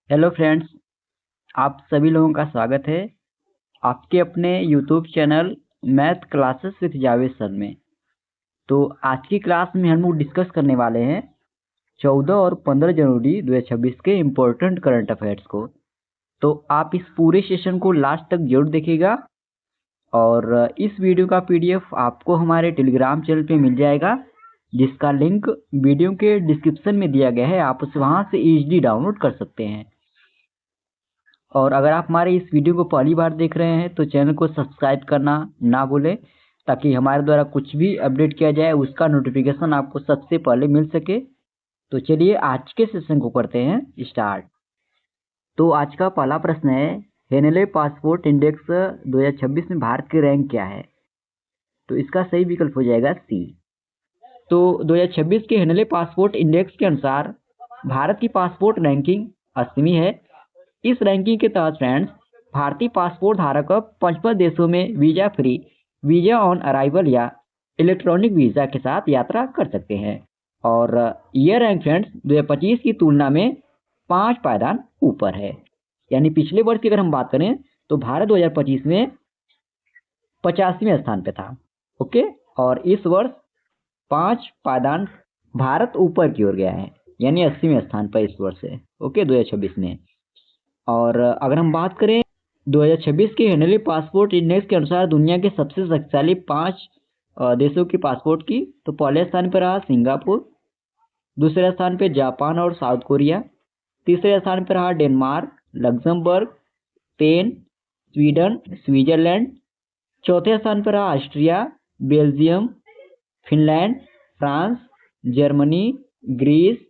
Hello friends, आप सभी लोगों का स्वागत है आपके अपने YouTube channel math classes with Javed sir में। तो आज की क्लास में हम लोग डिस्कस करने वाले हैं 14 और 15 जनवरी 2026 के इम्पोर्टेंट करंट अफेयर्स को। तो आप इस पूरे सेशन को लास्ट तक जरूर देखिएगा और इस वीडियो का पीडीएफ आपको हमारे टेलीग्राम चैनल पे मिल जाएगा, जिसका लिंक वीडियो के डिस्क्रिप्शन में दिया गया है। आप उसे वहाँ से इजीली डाउनलोड कर सकते हैं। और अगर आप हमारे इस वीडियो को पहली बार देख रहे हैं तो चैनल को सब्सक्राइब करना ना भूलें, ताकि हमारे द्वारा कुछ भी अपडेट किया जाए उसका नोटिफिकेशन आपको सबसे पहले मिल सके। तो चलिए आज के सेशन को करते हैं स्टार्ट। तो आज का पहला प्रश्न है, हेनले पासपोर्ट इंडेक्स 2026 में भारत की रैंक क्या है? तो इसका सही विकल्प हो जाएगा सी। तो 2026 के हेनले पासपोर्ट इंडेक्स के अनुसार भारत की पासपोर्ट रैंकिंग 80वीं है। इस रैंकिंग के तहत फ्रेंड्स, भारतीय पासपोर्ट धारक 55 देशों में visa free, visa on arrival या इलेक्ट्रॉनिक वीजा के साथ यात्रा कर सकते हैं। और यह रैंक फ्रेंड्स 2025 की तुलना में 5 पायदान ऊपर है। यानी पिछले वर्ष की अगर हम बात करें तो भारत 2025 में 85वें स्थान पे था। ओके, और इस वर्ष 5 पायदान भारत ऊपर की ओर गया है, यानी 80वें स्थान पर इस वर्ष है। ओके, 2026 में। और अगर हम बात करें 2026 के हेनले पासपोर्ट इंडेक्स के अनुसार दुनिया के सबसे शक्तिशाली 5 देशों की पासपोर्ट की, तो पहले स्थान पर रहा सिंगापुर, दूसरे स्थान पे जापान और साउथ कोरिया, तीसरे स्थान पर रहा Denmark, Luxembourg, Spain, Sweden, Switzerland, चौथे स्थान पर रहा Austria, Belgium, Finland, France, Germany, Greece,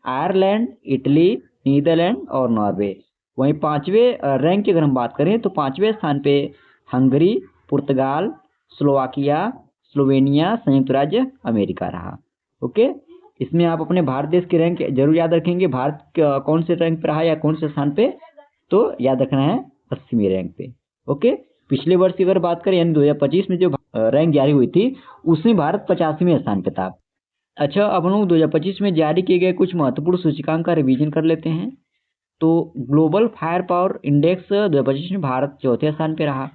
Ireland, Italy, Netherland और नॉर्वे। वहीं पांचवें रैंक की अगर हम बात करें तो पांचवें स्थान पे हंगरी, पुर्तगाल, स्लोवाकिया, स्लोवेनिया, संयुक्त राज्य अमेरिका रहा। ओके, इसमें आप अपने भारत देश की रैंक जरूर याद रखेंगे। भारत कौन से रैंक पे रहा या कौन से स्थान पे, तो याद रखना है 80वीं रैंक पे। ओके, पिछले वर्ष की अगर बात करें यानी 2025 में जो रैंक जारी हुई थी उसमें भारत 85वें स्थान पे था। अच्छा, अब हम लोग 2025 में जारी किए गए कुछ महत्वपूर्ण सूचकांक का रिवीजन कर लेते हैं। तो ग्लोबल फायर पावर इंडेक्स 2025 में भारत चौथे स्थान पे रहा।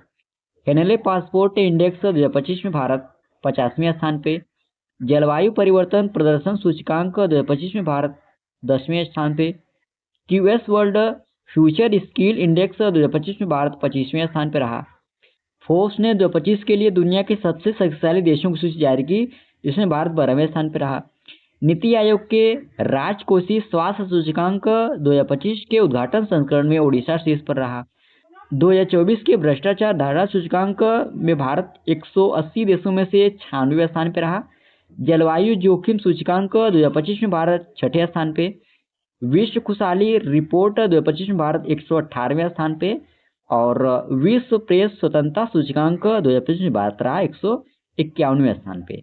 हेनले पासपोर्ट इंडेक्स 2025 में भारत 50वें स्थान पे। जलवायु परिवर्तन प्रदर्शन सूचकांक 2025 में भारत 10वें स्थान पे। QS world future skill index 2025 में भारत 25वें स्थान पे रहा। फोर्ब्स ने 2025 के लिए दुनिया के सबसे शक्तिशाली देशों की सूची जारी की, जिसमें भारत 12वें स्थान पर रहा। नीति आयोग के राजकोषीय स्वास्थ्य सूचकांक 2025 के उद्घाटन संस्करण में ओडिशा शीर्ष पर रहा। 2024 के भ्रष्टाचार धारणा सूचकांक में भारत 180 देशों में से 96वें स्थान पर रहा। जलवायु जोखिम सूचकांक 2025 में भारत 6ठे स्थान पे। विश्व खुशहाली रिपोर्ट 2025 में भारत 118वें स्थान पे। और विश्व प्रेस स्वतंत्रता सूचकांक 2025 में भारत रहा 151वें स्थान पे।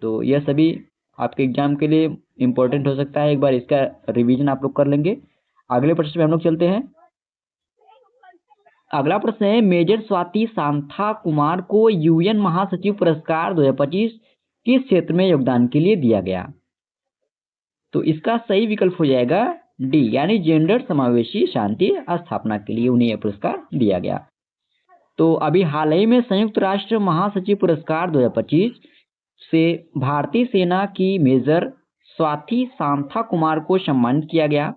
तो यह सभी आपके एग्जाम के लिए इम्पोर्टेंट हो सकता है। एक बार इसका रिवीजन आप लोग कर लेंगे। अगले प्रश्न में हम लोग चलते हैं। अगला प्रश्न है, मेजर स्वाति सांथा कुमार को यूएन महासचिव पुरस्कार 2025 किस क्षेत्र में योगदान के लिए दिया गया? तो इसका सही विकल्प हो जाएगा डी, यानी जेंडर समावेशी शांति स्थापना के लिए उन्हें यह पुरस्कार दिया गया। तो अभी हाल ही में संयुक्त राष्ट्र महासचिव पुरस्कार 2025 से भारतीय सेना की मेजर स्वाति सांथा कुमार को सम्मानित किया गया।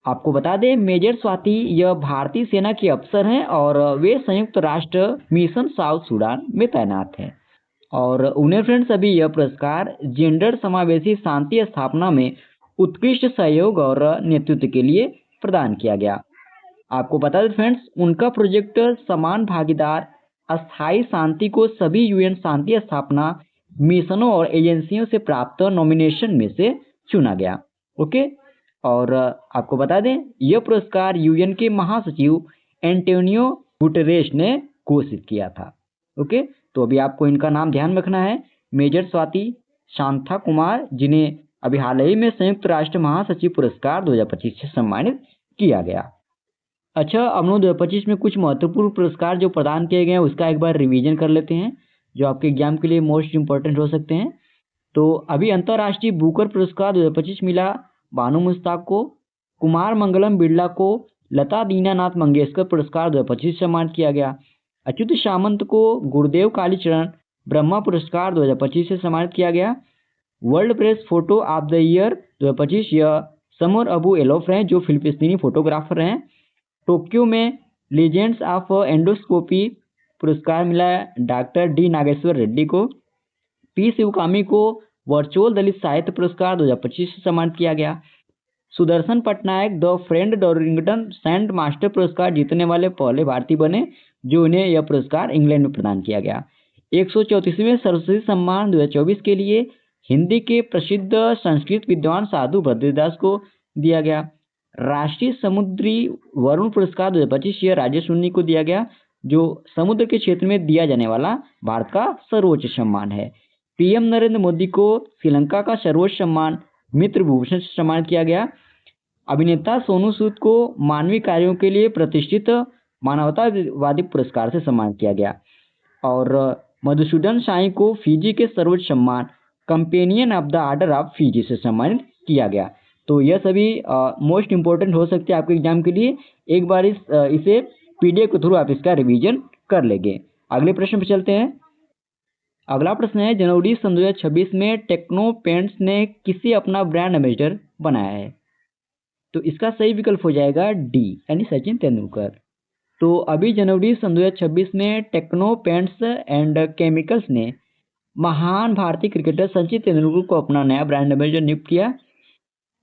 आपको बता दें, मेजर स्वाति यह भारतीय सेना के अफसर हैं और वे संयुक्त राष्ट्र मिशन साउथ सूडान में तैनात हैं। और उन्हें फ्रेंड्स अभी यह पुरस्कार जेंडर समावेशी शांति स्थापना में उत्कृष्ट सहयोग और नेतृत्व के लिए प्रदान किया गया। आपको बता दें फ्रेंड्स, उनका प्रोजेक्ट समान भागीदार अस्थायी शांति को सभी यूएन शांति स्थापना मिशनों और एजेंसियों से प्राप्त नॉमिनेशन में से चुना गया। ओके, और आपको बता दें, यह पुरस्कार यूएन के महासचिव एंटोनियो गुटेरेस ने घोषित किया था। ओके, तो अभी आपको इनका नाम ध्यान रखना है, मेजर स्वाति सांथा कुमार, जिन्हें अभी हाल ही में संयुक्त राष्ट्र महासचिव पुरस्कार 2025 से सम्मानित किया गया। अच्छा, अब लोग 2025 में कुछ महत्वपूर्ण पुरस्कार जो प्रदान किए गए हैं उसका एक बार रिवीजन कर लेते हैं, जो आपके एग्जाम के लिए मोस्ट इंपॉर्टेंट हो सकते हैं। तो अभी अंतर्राष्ट्रीय बुकर पुरस्कार 2025 मिला बानो मुश्ताक को। कुमार मंगलम बिरला को लता दीनानाथ मंगेशकर पुरस्कार 2025 सम्मानित किया गया। अच्युत सामंत को गुरुदेव कालीचरण ब्रह्मा पुरस्कार 2025 से सम्मानित किया गया। World press photo of the year 2025 यह समर अबू एलोफ हैं जो फिलिस्तीनी फोटोग्राफर हैं। टोक्यो में लीजेंड्स ऑफ एंडोस्कोपी पुरस्कार मिला डॉक्टर डी नागेश्वर रेड्डी को। पी शिवकामी को वर्चुअल दलित साहित्य पुरस्कार 2025 से सम्मानित किया गया। Sudarshan Patnaik the Fred Darrington sand master पुरस्कार जीतने वाले पहले भारतीय बने जो उन्हें यह पुरस्कार इंग्लैंड में प्रदान किया गया। 134वें सरस्वती सम्मान 2024 के लिए हिंदी के प्रसिद्ध संस्कृत विद्वान साधु भद्रदास को दिया गया। राष्ट्रीय समुद्री वरुण पुरस्कार 2025 यह राजेश उन्नी को दिया गया जो समुद्र के क्षेत्र में दिया जाने वाला भारत का सर्वोच्च सम्मान है। पीएम नरेंद्र मोदी को श्रीलंका का सर्वोच्च सम्मान मित्र भूषण से सम्मानित किया गया। अभिनेता सोनू सूद को मानवीय कार्यों के लिए प्रतिष्ठित मानवतावादी पुरस्कार से सम्मानित किया गया। और मधुसूदन साई को फिजी के सर्वोच्च सम्मान companion of the order of Fiji से सम्मानित किया गया। तो यह सभी मोस्ट इम्पोर्टेंट हो सकते हैं आपके एग्जाम के लिए। एक बार इसे पीडीएफ के थ्रू आप इसका रिवीजन कर लेंगे। अगले प्रश्न पर चलते हैं। अगला प्रश्न है, जनवरी सन 2026 में टेक्नो पेंट्स ने किसे अपना ब्रांड एम्बेसडर बनाया है? तो इसका सही विकल्प हो जाएगा डी यानी सचिन तेंदुलकर। तो अभी जनवरी सन 2026 में टेक्नो पेंट्स एंड केमिकल्स ने महान भारतीय क्रिकेटर सचिन तेंदुलकर को अपना नया ब्रांड एम्बेसडर नियुक्त किया।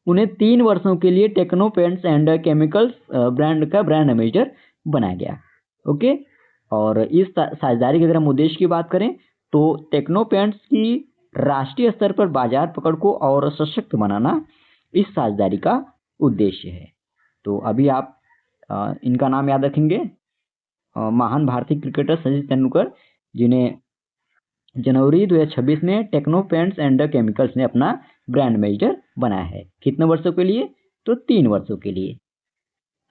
उन्हें 3 वर्षों के लिए Techno Paints and Chemicals brand का ब्रांड एम्बेसडर बनाया गया। ओके, और इस साझेदारी के अगर हम उद्देश्य की बात करें तो टेक्नो पेंट्स की राष्ट्रीय स्तर पर बाजार पकड़ को और सशक्त बनाना इस साझेदारी का उद्देश्य है। तो अभी आप इनका नाम याद रखेंगे, महान भारतीय क्रिकेटर सचिन तेंदुलकर जिन्हें जनवरी 2026 में टेक्नो पेंट्स एंड केमिकल्स ने अपना ब्रांड एम्बेसडर बनाया है। कितने वर्षों के लिए? तो 3 वर्षों के लिए।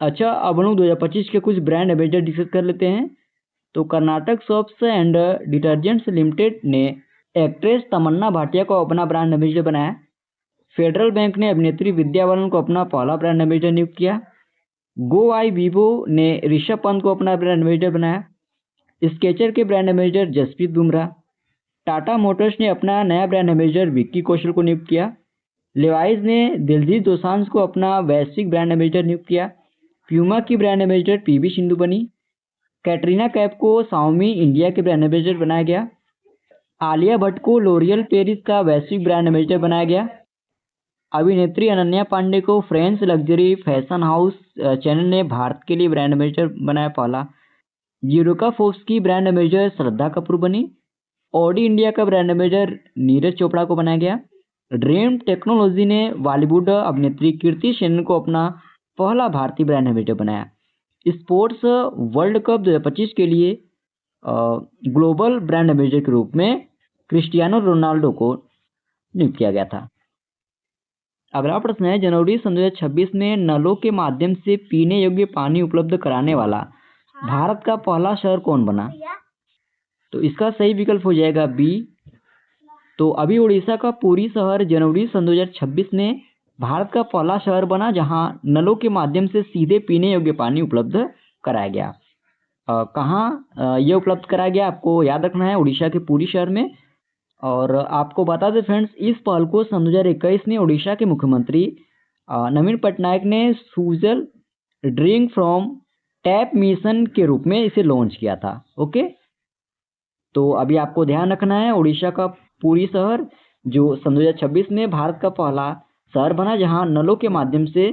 अच्छा, अब हम लोग 2025 के कुछ ब्रांड एम्बेसडर डिस्कस कर लेते हैं। तो Karnataka soaps and detergents limited ने एक्ट्रेस तमन्ना भाटिया को अपना ब्रांड एम्बेसडर बनाया। फेडरल बैंक ने अभिनेत्री विद्या बालन को अपना पहला ब्रांड एम्बेसडर नियुक्त किया। गो आई वीवो ने ऋषभ पंत को अपना ब्रांड एम्बेसडर बनाया। स्केचर के brand ambassador Jasprit Bumrah. Tata Motors ने अपना नया ब्रांड एम्बेसडर विक्की कौशल को नियुक्त किया। लेवाइज ने दिलजीत दोसांझ को अपना वैश्विक ब्रांड एम्बेसडर नियुक्त किया। प्यूमा की ब्रांड एम्बेसडर पीवी सिंधु बनी। कैटरीना कैफ को साओमी इंडिया के ब्रांड एम्बेसडर बनाया गया। आलिया भट्ट को लोरियल पेरिस का वैश्विक ब्रांड एम्बेसडर बनाया गया। अभिनेत्री अनन्या पांडे को French luxury fashion house channel ने भारत के लिए ब्रांड एम्बेसडर बनाया पहला। यूरोका फोर्ब्स की ब्रांड एम्बेसडर श्रद्धा कपूर बनी। ऑडी इंडिया का ब्रांड एम्बेसडर नीरज चोपड़ा को बनाया गया। ड्रीम टेक्नोलॉजी ने बॉलीवुड अभिनेत्री कीर्ति सेनन को अपना पहला भारतीय ब्रांड एम्बेसडर बनाया। स्पोर्ट्स वर्ल्ड कप 2025 के लिए ग्लोबल ब्रांड एम्बेसडर के रूप में क्रिस्टियानो रोनाल्डो को नियुक्त किया गया था। अगला प्रश्न है, जनवरी सन 2026 में नलों के माध्यम से पीने योग्य पानी उपलब्ध कराने वाला भारत का पहला शहर कौन बना? तो इसका सही विकल्प हो जाएगा बी। तो अभी उड़ीसा का पुरी शहर जनवरी सन 2026 में भारत का पहला शहर बना जहां नलों के माध्यम से सीधे पीने योग्य पानी उपलब्ध कराया गया। कहाँ यह उपलब्ध कराया गया आपको याद रखना है, उड़ीसा के पुरी शहर में। और आपको बता दें फ्रेंड्स, इस पहल को सन 2021 में उड़ीसा के मुख्यमंत्री नवीन पटनायक ने Sujal drink from tap mission के रूप में इसे लॉन्च किया था। ओके, तो अभी आपको ध्यान रखना है, उड़ीसा का पुरी शहर जो सन 2026 में भारत का पहला शहर बना जहां नलों के माध्यम से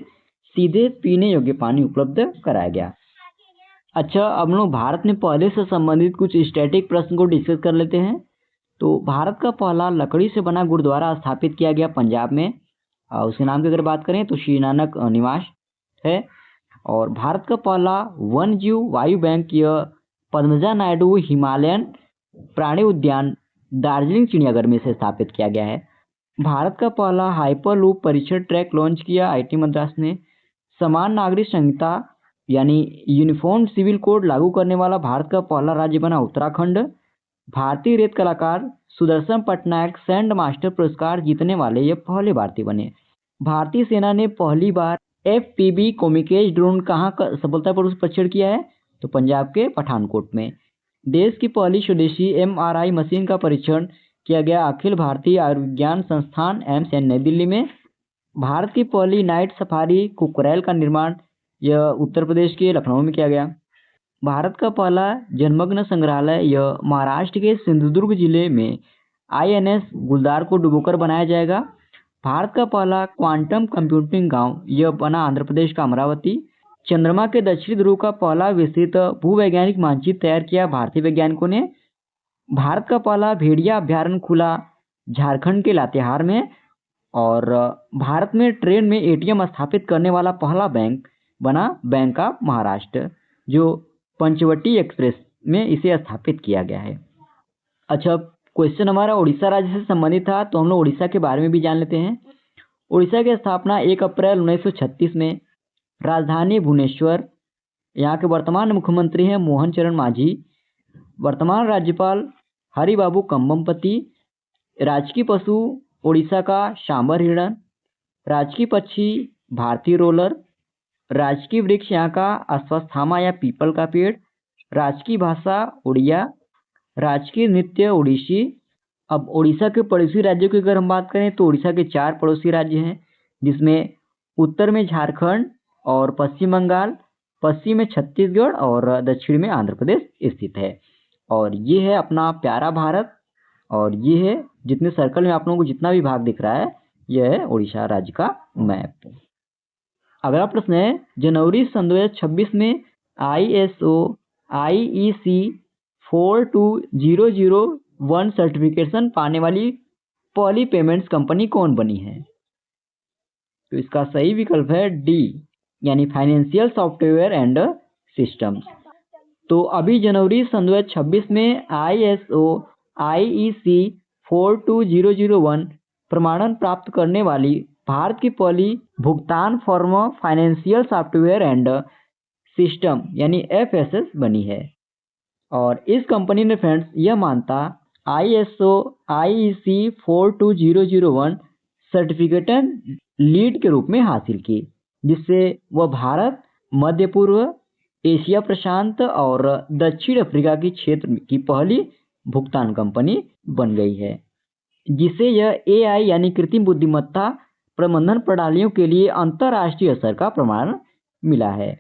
सीधे पीने योग्य पानी उपलब्ध कराया गया। अच्छा, अब लोग भारत में पहले से संबंधित कुछ स्टैटिक प्रश्न को डिस्कस कर लेते हैं। तो भारत का पहला लकड़ी से बना गुरुद्वारा स्थापित किया गया पंजाब में। उसके नाम की अगर बात करें तो श्री नानक निवास है। और भारत का पहला वन्यजीव वायु बैंक यह पद्मजा नायडू हिमालयन प्राणी उद्यान दार्जिलिंग चिड़ियाघर में से स्थापित किया गया है। भारत का पहला हाइपरलूप परीक्षण ट्रैक लॉन्च किया आईटी मद्रास ने। समान नागरिक संहिता यानी यूनिफॉर्म सिविल कोड लागू करने वाला भारत का पहला राज्य बना उत्तराखंड। भारतीय रेत कलाकार सुदर्शन पटनायक सैंड मास्टर पुरस्कार जीतने वाले ये पहले भारतीय बने। भारतीय सेना ने पहली बार FPV कोमिकेज ड्रोन कहाँ का सफलतापूर्वक परीक्षण किया है? तो पंजाब के पठानकोट में। देश की पहली स्वदेशी MRI मशीन का परीक्षण किया गया अखिल भारतीय आयुर्विज्ञान संस्थान एम्स नई दिल्ली में। भारत की पहली नाइट सफारी कुकरैल का निर्माण यह उत्तर प्रदेश के लखनऊ में किया गया। भारत का पहला जलमग्न संग्रहालय यह महाराष्ट्र के सिंधुदुर्ग जिले में INS गुलदार को डुबोकर बनाया जाएगा। भारत का पहला क्वांटम कंप्यूटिंग गांव यह बना आंध्र प्रदेश का अमरावती। चंद्रमा के दक्षिणी ध्रुव का पहला विस्तृत भूवैज्ञानिक मानचित्र तैयार किया भारतीय वैज्ञानिकों ने। भारत का पहला भेड़िया अभ्यारण्य खुला झारखंड के लातेहार में। और भारत में ट्रेन में ATM स्थापित करने वाला पहला बैंक बना बैंक ऑफ महाराष्ट्र, जो पंचवटी एक्सप्रेस में इसे स्थापित किया गया है। अच्छा, क्वेश्चन हमारा उड़ीसा राज्य से संबंधित था, तो हम लोग उड़ीसा के बारे में भी जान लेते हैं। उड़ीसा की स्थापना 1 अप्रैल 1936 में। राजधानी भुवनेश्वर। यहाँ के वर्तमान मुख्यमंत्री हैं मोहन चरण मांझी। वर्तमान राज्यपाल हरिबाबू कंबमपति। राजकीय पशु उड़ीसा का सांबर हिरण। राजकीय पक्षी भारतीय रोलर। राजकीय वृक्ष यहाँ का अश्वत्थामा या पीपल का पेड़। राजकीय भाषा उड़िया। राजकीय नृत्य ओडिसी। अब उड़ीसा के पड़ोसी राज्यों की अगर हम बात करें तो उड़ीसा के 4 पड़ोसी राज्य हैं, जिसमें उत्तर में झारखंड और पश्चिम बंगाल, पश्चिम में छत्तीसगढ़ और दक्षिण में आंध्र प्रदेश स्थित है। और ये है अपना प्यारा भारत। और ये है जितने सर्कल में आप लोगों को जितना भी भाग दिख रहा है, यह है उड़ीसा राज्य का मैप। अगला प्रश्न है, जनवरी सन 2026 में ISO IEC 42001 सर्टिफिकेशन पाने वाली पहली पेमेंट्स कंपनी कौन बनी है? तो इसका सही विकल्प है D, यानी फाइनेंशियल सॉफ्टवेयर एंड सिस्टम्स। तो अभी जनवरी सन 2026 में ISO IEC 42001 प्रमाणन प्राप्त करने वाली भारत की पहली भुगतान firm financial software and system यानी FSS बनी है। और इस कंपनी ने फ्रेंड्स यह मान्यता ISO IEC 42001 सर्टिफिकेशन लीड के रूप में हासिल की, जिससे वह भारत, मध्य पूर्व, एशिया प्रशांत और दक्षिण अफ्रीका की क्षेत्र की पहली भुगतान कंपनी बन गई है, जिसे यह AI यानी कृत्रिम बुद्धिमत्ता प्रबंधन प्रणालियों के लिए अंतर्राष्ट्रीय स्तर का प्रमाण मिला है।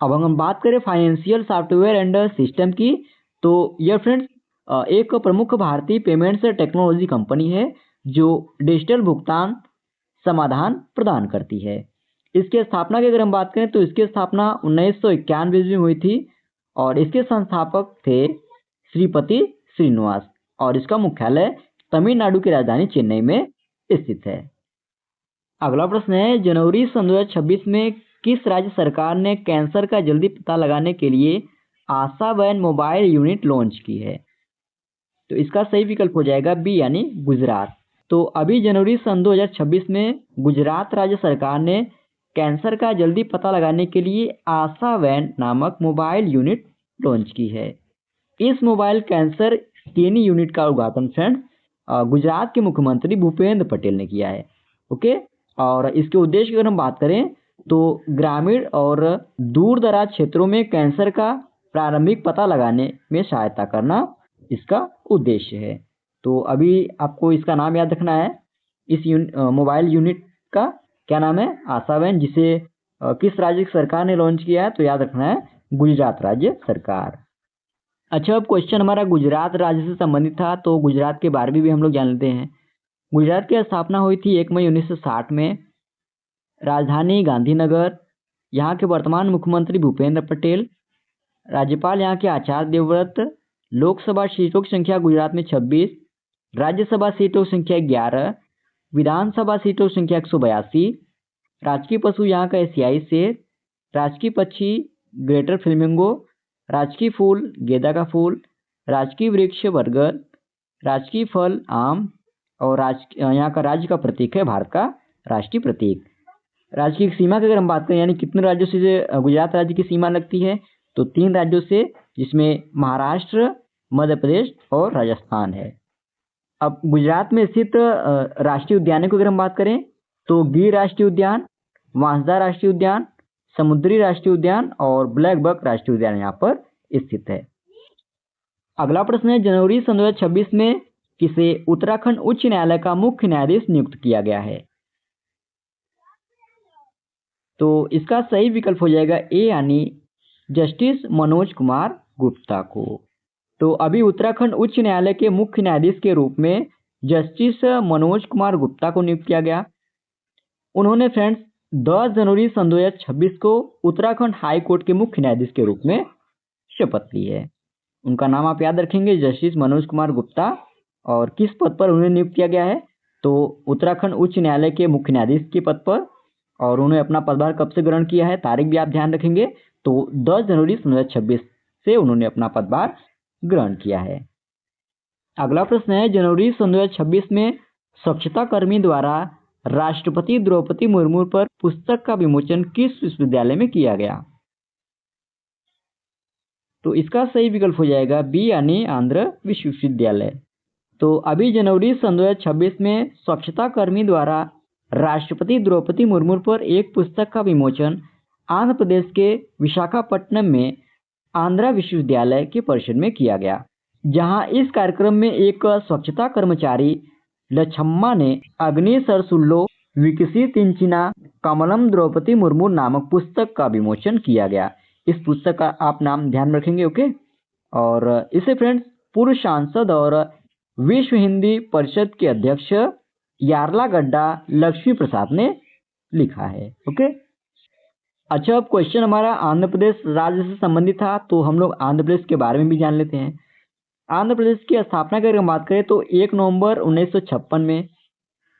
अब हम बात करें फाइनेंशियल सॉफ्टवेयर एंड सिस्टम की, तो यह फ्रेंड्स एक प्रमुख भारतीय पेमेंट्स टेक्नोलॉजी कंपनी है जो डिजिटल भुगतान समाधान प्रदान करती है। इसके स्थापना की अगर हम बात करें तो इसकी स्थापना 1991 में हुई थी और इसके संस्थापक थे श्रीपति श्रीनिवास और इसका मुख्यालय तमिलनाडु की राजधानी चेन्नई में स्थित है। अगला प्रश्न है, जनवरी सन 2026 में किस राज्य सरकार ने कैंसर का जल्दी पता लगाने के लिए आशा वैन मोबाइल यूनिट लॉन्च की है? तो इसका सही विकल्प हो जाएगा B, यानी गुजरात। तो अभी जनवरी सन 2026 में गुजरात राज्य सरकार ने कैंसर का जल्दी पता लगाने के लिए आशा वैन नामक मोबाइल यूनिट लॉन्च की है। इस मोबाइल कैंसर स्क्रीनिंग यूनिट का उद्घाटन फ्रेंड्स गुजरात के मुख्यमंत्री भूपेंद्र पटेल ने किया है। ओके, और इसके उद्देश्य की अगर हम बात करें तो ग्रामीण और दूर दराज क्षेत्रों में कैंसर का प्रारंभिक पता लगाने में सहायता करना इसका उद्देश्य है। तो अभी आपको इसका नाम याद रखना है, इस मोबाइल यूनिट का क्या नाम है? आशा वैन, जिसे किस राज्य की सरकार ने लॉन्च किया है? तो याद रखना है गुजरात राज्य सरकार। अच्छा, अब क्वेश्चन हमारा गुजरात राज्य से संबंधित था, तो गुजरात के बारे में भी हम लोग जान लेते हैं। गुजरात की स्थापना हुई थी 1 मई 1960 में। राजधानी गांधीनगर। यहाँ के वर्तमान मुख्यमंत्री भूपेंद्र पटेल। राज्यपाल यहाँ के आचार्य देवव्रत। लोकसभा सीटों की संख्या गुजरात में 26, राज्यसभा सीटों की संख्या 11, विधानसभा सीटों की संख्या 182। राजकीय पशु यहाँ का एशियाई शेर। राजकीय पक्षी ग्रेटर फ्लेमिंगो। राजकीय फूल गेंदा का फूल। राजकीय वृक्ष बरगद। राजकीय फल आम। और यहाँ का राज्य का प्रतीक है भारत का राष्ट्रीय प्रतीक। राज्य की सीमा की अगर हम बात करें, यानी कितने राज्यों से गुजरात राज्य की सीमा लगती है, तो 3 राज्यों से, जिसमें महाराष्ट्र, मध्य प्रदेश और राजस्थान है। अब गुजरात में स्थित राष्ट्रीय उद्यानों की अगर हम बात करें तो गिर राष्ट्रीय उद्यान, वांसदा राष्ट्रीय उद्यान, समुद्री राष्ट्रीय उद्यान और ब्लैक बक राष्ट्रीय उद्यान यहाँ पर स्थित है। अगला प्रश्न है, जनवरी सन 2026 में किसे उत्तराखंड उच्च न्यायालय का मुख्य न्यायाधीश नियुक्त किया गया है? तो इसका सही विकल्प हो जाएगा ए यानी जस्टिस मनोज कुमार गुप्ता को। तो अभी उत्तराखंड उच्च न्यायालय के मुख्य न्यायाधीश के रूप में जस्टिस मनोज कुमार गुप्ता को नियुक्त किया गया। उन्होंने फ्रेंड्स 10 जनवरी सन 2026 को उत्तराखंड हाई कोर्ट के मुख्य न्यायाधीश के रूप में शपथ ली है। उनका नाम आप याद रखेंगे, जस्टिस मनोज कुमार गुप्ता। और किस पद पर उन्हें नियुक्त किया गया है? तो उत्तराखंड उच्च न्यायालय के मुख्य न्यायाधीश के पद पर। और उन्हें अपना पदभार कब से ग्रहण किया है, तारीख भी आप ध्यान रखेंगे। तो 10 जनवरी सन 2026 से उन्होंने अपना पदभार ग्रहण किया है। अगला प्रश्न है, जनवरी सन 2026 में स्वच्छता कर्मी द्वारा राष्ट्रपति द्रौपदी मुर्मू पर पुस्तक का विमोचन किस विश्वविद्यालय में किया गया? तो इसका सही विकल्प हो जाएगा बी यानी आंध्र विश्वविद्यालय। तो अभी जनवरी सन 2026 में स्वच्छता कर्मी द्वारा राष्ट्रपति द्रौपदी मुर्मू पर एक पुस्तक का विमोचन आंध्र प्रदेश के विशाखापट्टनम में आंध्रा विश्वविद्यालय के परिसर में किया गया, जहां इस कार्यक्रम में एक स्वच्छता कर्मचारी लछम्मा ने अग्नि सरसुल्लो विकसितिंचिना कमलम द्रौपदी मुर्मू नामक पुस्तक का विमोचन किया गया। इस पुस्तक का आप नाम ध्यान रखेंगे, ओके। और इसे फ्रेंड्स पूर्व सांसद और विश्व हिंदी परिषद के अध्यक्ष यार्लागड्डा लक्ष्मी प्रसाद ने लिखा है, ओके। अच्छा, अब क्वेश्चन हमारा आंध्र प्रदेश राज्य से संबंधित था, तो हम लोग आंध्र प्रदेश के बारे में भी जान लेते हैं। आंध्र प्रदेश की स्थापना की अगर बात करें तो 1 नवंबर 1956 में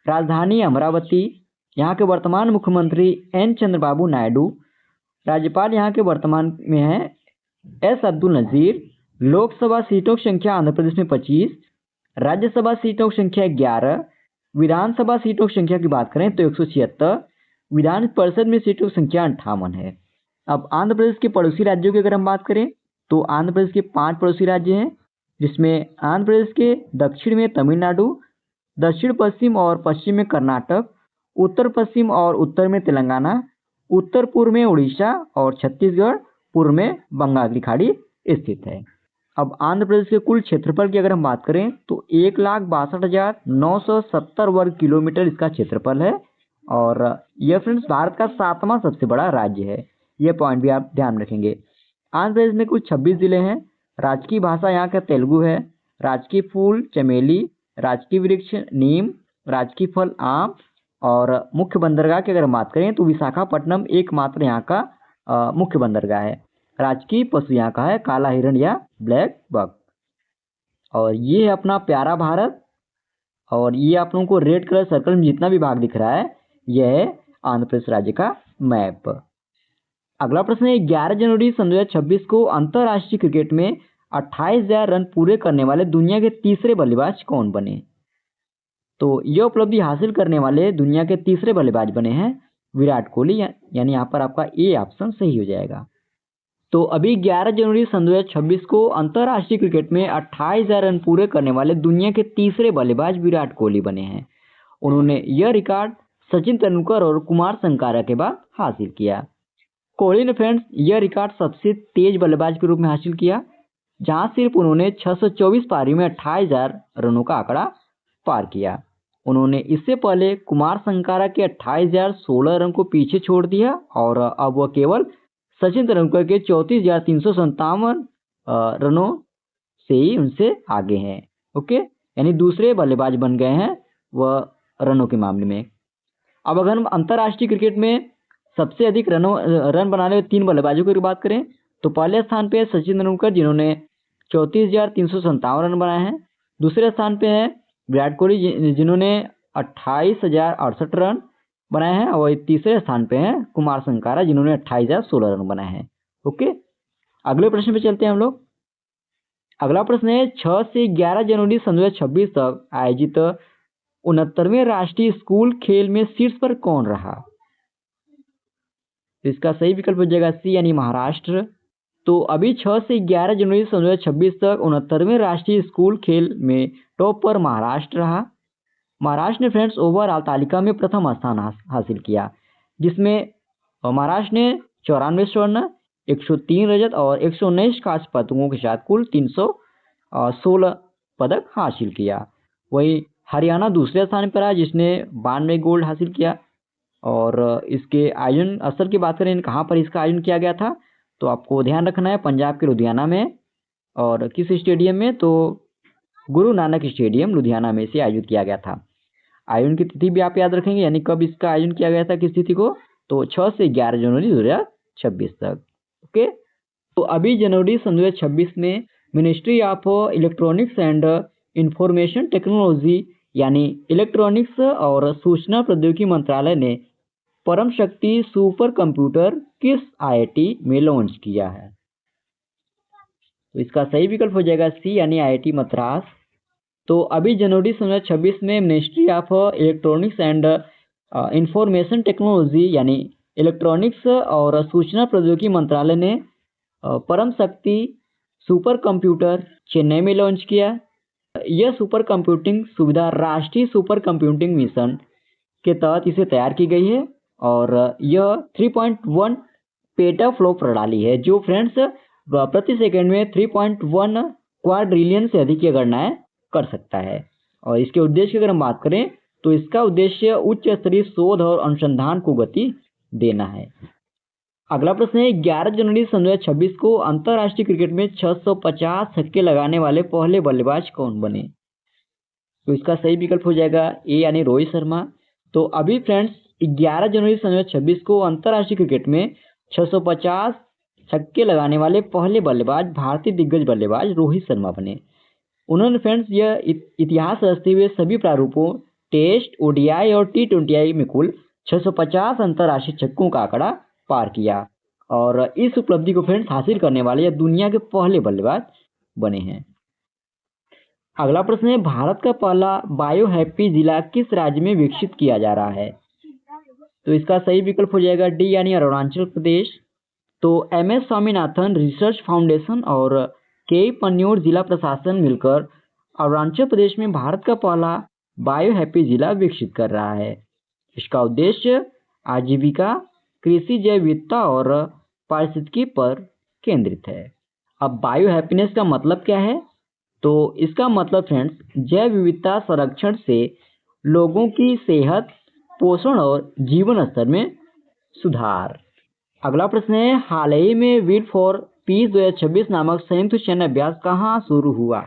राजधानी अमरावती, यहाँ के वर्तमान मुख्यमंत्री एन चंद्रबाबू नायडू, राज्यपाल यहाँ के वर्तमान में है एस अब्दुल नजीर। लोकसभा सीटों की संख्या आंध्र प्रदेश में 25, राज्यसभा सीटों की संख्या 11, विधानसभा सीटों की संख्या की बात करें तो 176, विधान परिषद में सीटों की संख्या 58 है। अब आंध्र प्रदेश के पड़ोसी राज्यों की अगर हम बात करें तो आंध्र प्रदेश के 5 पड़ोसी राज्य हैं, जिसमें आंध्र प्रदेश के दक्षिण में तमिलनाडु, दक्षिण पश्चिम और पश्चिम में कर्नाटक, उत्तर पश्चिम और उत्तर में तेलंगाना, उत्तर पूर्व में उड़ीसा और छत्तीसगढ़, पूर्व में बंगाल की खाड़ी स्थित है। अब आंध्र प्रदेश के कुल क्षेत्रफल की अगर हम बात करें तो 1,62,970 वर्ग किलोमीटर इसका क्षेत्रफल है। और यह फ्रेंड्स भारत का 7वां सबसे बड़ा राज्य है। यह पॉइंट भी आप ध्यान रखेंगे। आंध्र प्रदेश में कुल 26 जिले हैं। राजकीय भाषा यहाँ का तेलुगु है। राजकीय फूल चमेली, राजकीय वृक्ष नीम, राजकीय फल आम। और मुख्य बंदरगाह की अगर हम बात करें तो विशाखापट्टनम एकमात्र यहाँ का मुख्य बंदरगाह है। राजकीय पशु यहाँ का है काला हिरण या ब्लैक बक। और ये है अपना प्यारा भारत। और ये आप लोगों को रेड कलर सर्कल में जितना भी भाग दिख रहा है, यह है आंध्र प्रदेश राज्य का मैप। अगला प्रश्न है, 11 जनवरी सन 2026 को अंतर्राष्ट्रीय क्रिकेट में 28,000 रन पूरे करने वाले दुनिया के तीसरे बल्लेबाज कौन बने? तो यह उपलब्धि हासिल करने वाले दुनिया के तीसरे बल्लेबाज बने हैं विराट कोहली, यानी यहाँ पर आपका ए ऑप्शन सही हो जाएगा। तो अभी 11 जनवरी सन 2026 को अंतर्राष्ट्रीय क्रिकेट में 28,000 रन पूरे करने वाले दुनिया के तीसरे बल्लेबाज विराट कोहली बने हैं। उन्होंने यह रिकॉर्ड सचिन तेंदुलकर और कुमार संगकारा के बाद हासिल किया। कोहली ने फ्रेंड्स यह रिकॉर्ड सबसे तेज बल्लेबाज के रूप में हासिल किया, जहां सिर्फ उन्होंने 624 पारियों में 28,000 रनों का आंकड़ा पार किया। उन्होंने इससे पहले कुमार संगकारा के 28,016 रन को पीछे छोड़ दिया और अब वह केवल सचिन तेंदुलकर के 34,357 रनों से ही उनसे आगे हैं, ओके। यानी दूसरे बल्लेबाज बन गए हैं वह रनों के मामले में। अब अगर हम अंतर्राष्ट्रीय क्रिकेट में सबसे अधिक रन बनाने वाले 3 बल्लेबाजों की बात करें तो पहले स्थान पे है सचिन तेंदुलकर, जिन्होंने 34,357 रन बनाए हैं। दूसरे स्थान पे है विराट कोहली, जिन्होंने 28,068 रन बनाए हैं। और तीसरे स्थान पे हैं कुमार संगकारा, जिन्होंने 28,016 रन बनाए हैं, ओके। अगले प्रश्न पे चलते हैं हम लोग। अगला प्रश्न है, 6 से 11 जनवरी सन 2026 तक आयोजित 69वें राष्ट्रीय स्कूल खेल में शीर्ष पर कौन रहा? इसका सही विकल्प हो जाएगा सी यानी महाराष्ट्र। तो अभी 6 से 11 जनवरी सन 2026 तक 69वें राष्ट्रीय स्कूल खेल में टॉप पर महाराष्ट्र रहा। महाराष्ट्र ने फ्रेंड्स ओवरऑल तालिका में प्रथम स्थान हासिल किया। जिसमें महाराष्ट्र ने 94 स्वर्ण, 103 रजत और 119 कांस्य पदकों के साथ कुल 316 पदक हासिल किया। वही हरियाणा दूसरे स्थान पर आया जिसने 92 गोल्ड हासिल किया। और इसके आयोजन स्थल की बात करें, कहाँ पर इसका आयोजन किया गया था, तो आपको ध्यान रखना है पंजाब के लुधियाना में। और किस स्टेडियम में, तो गुरु नानक स्टेडियम लुधियाना में से आयोजित किया गया था। आयोजन की तिथि भी आप याद रखेंगे, यानी कब इसका आयोजन किया गया था, किस तिथि को, तो 6 से 11 जनवरी 2026 तक। ओके, तो अभी जनवरी सन 2026 में ministry of electronics and information technology यानी इलेक्ट्रॉनिक्स और सूचना प्रौद्योगिकी मंत्रालय ने परम शक्ति सुपर कंप्यूटर किस IIT में लॉन्च किया है। तो इसका सही विकल्प हो जाएगा सी यानी IIT मद्रास। तो अभी जनवरी 2026 में ministry of electronics and information technology यानी इलेक्ट्रॉनिक्स और सूचना प्रौद्योगिकी मंत्रालय ने परम शक्ति सुपर कंप्यूटर चेन्नई में लॉन्च किया। यह सुपर कंप्यूटिंग सुविधा राष्ट्रीय सुपर कंप्यूटिंग मिशन के तहत इसे तैयार की गई है। और यह 3.1 पेटा फ्लो प्रणाली है जो फ्रेंड्स प्रति सेकंड में 3.1 क्वाड्रिलियन से अधिक की गणनाएं कर सकता है। और इसके उद्देश्य की अगर हम बात करें तो इसका उद्देश्य उच्च स्तरीय शोध और अनुसंधान को गति देना है। अगला प्रश्न है, 11 जनवरी सन 2026 को अंतर्राष्ट्रीय क्रिकेट में 650 छक्के लगाने वाले पहले बल्लेबाज कौन बने। तो इसका सही विकल्प हो जाएगा ए यानी रोहित शर्मा। तो अभी फ्रेंड्स 11 जनवरी सन 2026 को अंतर्राष्ट्रीय क्रिकेट में 650 छक्के लगाने वाले पहले बल्लेबाज भारतीय दिग्गज बल्लेबाज रोहित शर्मा बने। उन्होंने फ्रेंड्स यह इतिहास रचते हुए सभी प्रारूपों टेस्ट, ODI और T20I में कुल 650 अंतर्राष्ट्रीय छक्कों का आंकड़ा पार किया। और इस उपलब्धि को फ्रेंड्स हासिल करने वाले यह दुनिया के पहले बल्लेबाज बने हैं। अगला प्रश्न है, भारत का पहला बायो हैप्पी जिला किस राज्य में विकसित किया जा रहा है। तो इसका सही विकल्प हो जाएगा डी यानी अरुणाचल प्रदेश। तो MS स्वामीनाथन रिसर्च फाउंडेशन और के पन्न्यूर जिला प्रशासन मिलकर अरुणाचल प्रदेश में भारत का पहला बायो हैप्पी जिला विकसित कर रहा है। इसका उद्देश्य आजीविका, कृषि, जैव विविधता और पारिस्थितिकी पर केंद्रित है। अब बायो हैप्पीनेस का मतलब क्या है, तो इसका मतलब फ्रेंड्स जैव विविधता संरक्षण से लोगों की सेहत, पोषण और जीवन स्तर में सुधार। अगला प्रश्न है, हाल ही में विल फॉर पीस 2026 नामक संयुक्त सैन्य अभ्यास कहाँ शुरू हुआ।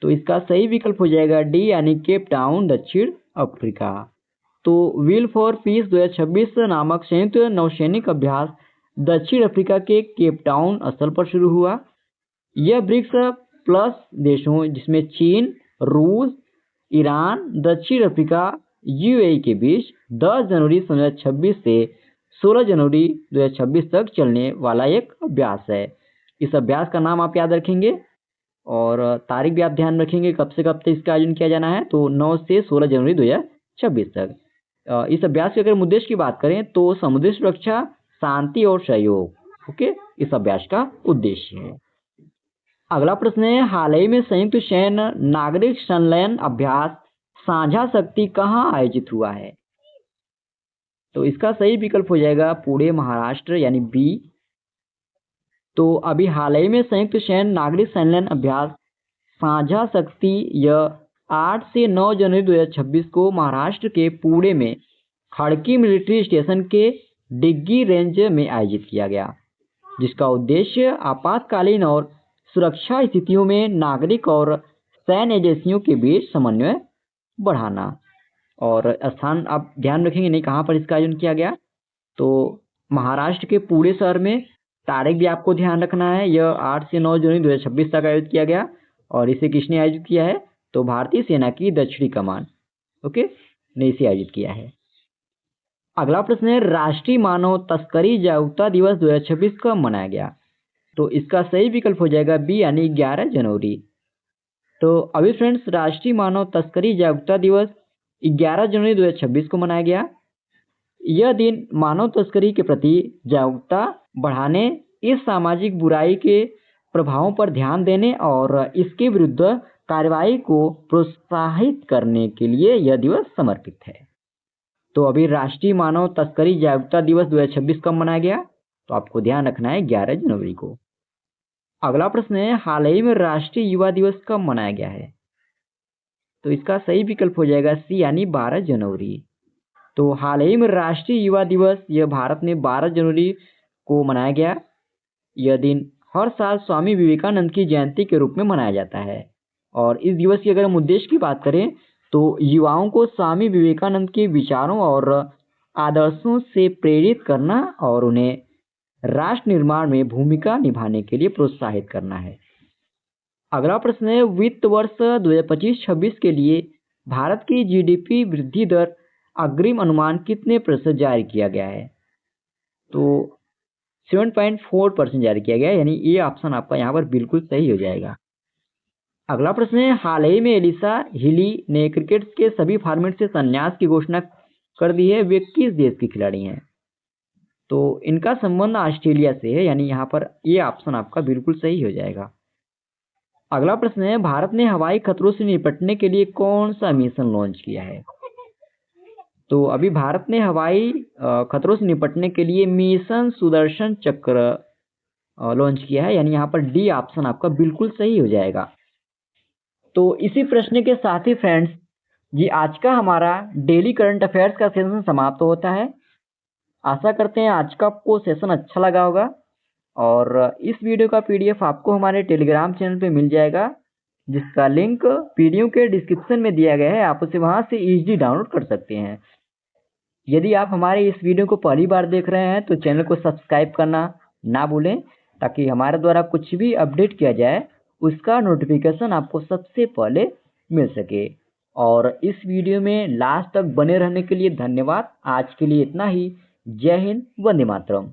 तो इसका सही विकल्प हो जाएगा डी यानी केप टाउन दक्षिण अफ्रीका। तो विल फॉर पीस 2026 नामक संयुक्त नौसैनिक अभ्यास दक्षिण अफ्रीका के केप टाउन स्थल पर शुरू हुआ। यह ब्रिक्स प्लस देशों जिसमें चीन, रूस, ईरान, दक्षिण अफ्रीका, UAE के बीच 10 जनवरी 2026 से 16 जनवरी 2026 तक चलने वाला एक अभ्यास है। इस अभ्यास का नाम आप याद रखेंगे और तारीख भी आप ध्यान रखेंगे कब से कब तक इसका आयोजन किया जाना है, तो 9 से 16 जनवरी 2026 तक। इस अभ्यास के अगर उद्देश्य की बात करें तो समुद्री सुरक्षा, शांति और सहयोग ओके इस अभ्यास का उद्देश्य है। अगला प्रश्न है, हाल ही में संयुक्त सैन्य नागरिक संलयन अभ्यास साझा शक्ति कहाँ आयोजित हुआ है। तो इसका सही विकल्प हो जाएगा पुणे महाराष्ट्र यानी बी। तो अभी हाल ही में संयुक्त सैन्य नागरिक संलयन अभ्यास साझा शक्ति यह 8 से 9 जनवरी 2026 को महाराष्ट्र के पुणे में खड़की मिलिट्री स्टेशन के डिग्गी रेंज में आयोजित किया गया, जिसका उद्देश्य आपातकालीन और सुरक्षा स्थितियों में नागरिक और सैन्य एजेंसियों के बीच समन्वय बढ़ाना। और स्थान आप ध्यान रखेंगे नहीं कहाँ पर इसका आयोजन किया गया, तो महाराष्ट्र के पुणे शहर में। तारीख भी आपको ध्यान रखना है, यह 8 से 9 जनवरी 2026 तक आयोजित किया गया। और इसे किसने आयोजित किया है, तो भारतीय सेना की दक्षिणी कमान ओके ने इसे आयोजित किया है। अगला प्रश्न है, राष्ट्रीय मानव तस्करी जागरूकता दिवस 2026 कब मनाया गया। तो इसका सही विकल्प हो जाएगा बी यानी 11 जनवरी। तो अभी फ्रेंड्स राष्ट्रीय मानव तस्करी जागरूकता दिवस 11 जनवरी 2026 को मनाया गया। यह दिन मानव तस्करी के प्रति जागरूकता बढ़ाने, इस सामाजिक बुराई के प्रभावों पर ध्यान देने और इसके विरुद्ध कार्रवाई को प्रोत्साहित करने के लिए यह दिवस समर्पित है। तो अभी राष्ट्रीय मानव तस्करी जागरूकता दिवस 2026 कब मनाया गया? तो आपको ध्यान रखना है 11 जनवरी को। अगला प्रश्न है, हाल ही में राष्ट्रीय युवा दिवस कब मनाया गया है? तो इसका सही विकल्प हो जाएगा सी, यानी 12 जनवरी। तो हाल ही में राष्ट्रीय युवा दिवस यह भारत में 12 जनवरी को मनाया गया। यह दिन हर साल स्वामी विवेकानंद की जयंती के रूप में मनाया जाता है। और इस दिवस की अगर हम उद्देश्य की बात करें तो युवाओं को स्वामी विवेकानंद के विचारों और आदर्शों से प्रेरित करना और उन्हें राष्ट्र निर्माण में भूमिका निभाने के लिए प्रोत्साहित करना है। अगला प्रश्न है, वित्त वर्ष 2025-26 के लिए भारत की जीडीपी वृद्धि दर अग्रिम अनुमान कितने प्रतिशत जारी किया गया है? तो 7.4% जारी किया गया है, यानी ये ऑप्शन आपका यहाँ पर बिल्कुल सही हो जाएगा। अगला प्रश्न है, हाल ही में एलिसा हिली ने क्रिकेट के सभी फॉर्मेट से संन्यास की घोषणा कर दी है। वे किस देश की खिलाड़ी हैं? तो इनका संबंध ऑस्ट्रेलिया से है, यानी यहाँ पर ये ऑप्शन आपका बिल्कुल सही हो जाएगा। अगला प्रश्न है, भारत ने हवाई खतरों से निपटने के लिए कौन सा मिशन लॉन्च किया है? तो अभी भारत ने हवाई खतरों से निपटने के लिए मिशन सुदर्शन चक्र लॉन्च किया है, यानी यहाँ पर डी ऑप्शन आपका बिल्कुल सही हो जाएगा। तो इसी प्रश्न के साथ ही फ्रेंड्स जी आज का हमारा डेली करंट अफेयर्स का सेशन समाप्त होता है। आशा करते हैं आज का आपको सेशन अच्छा लगा होगा और इस वीडियो का पीडीएफ आपको हमारे टेलीग्राम चैनल पे मिल जाएगा, जिसका लिंक वीडियो के डिस्क्रिप्शन में दिया गया है। आप उसे वहां से इजीली डाउनलोड कर सकते हैं। यदि आप हमारे इस वीडियो को पहली बार देख रहे हैं तो चैनल को सब्सक्राइब करना ना भूलें, ताकि हमारे द्वारा कुछ भी अपडेट किया जाए उसका नोटिफिकेशन आपको सबसे पहले मिल सके। और इस वीडियो में लास्ट तक बने रहने के लिए धन्यवाद। आज के लिए इतना ही। जय हिंद, वंदे मातरम।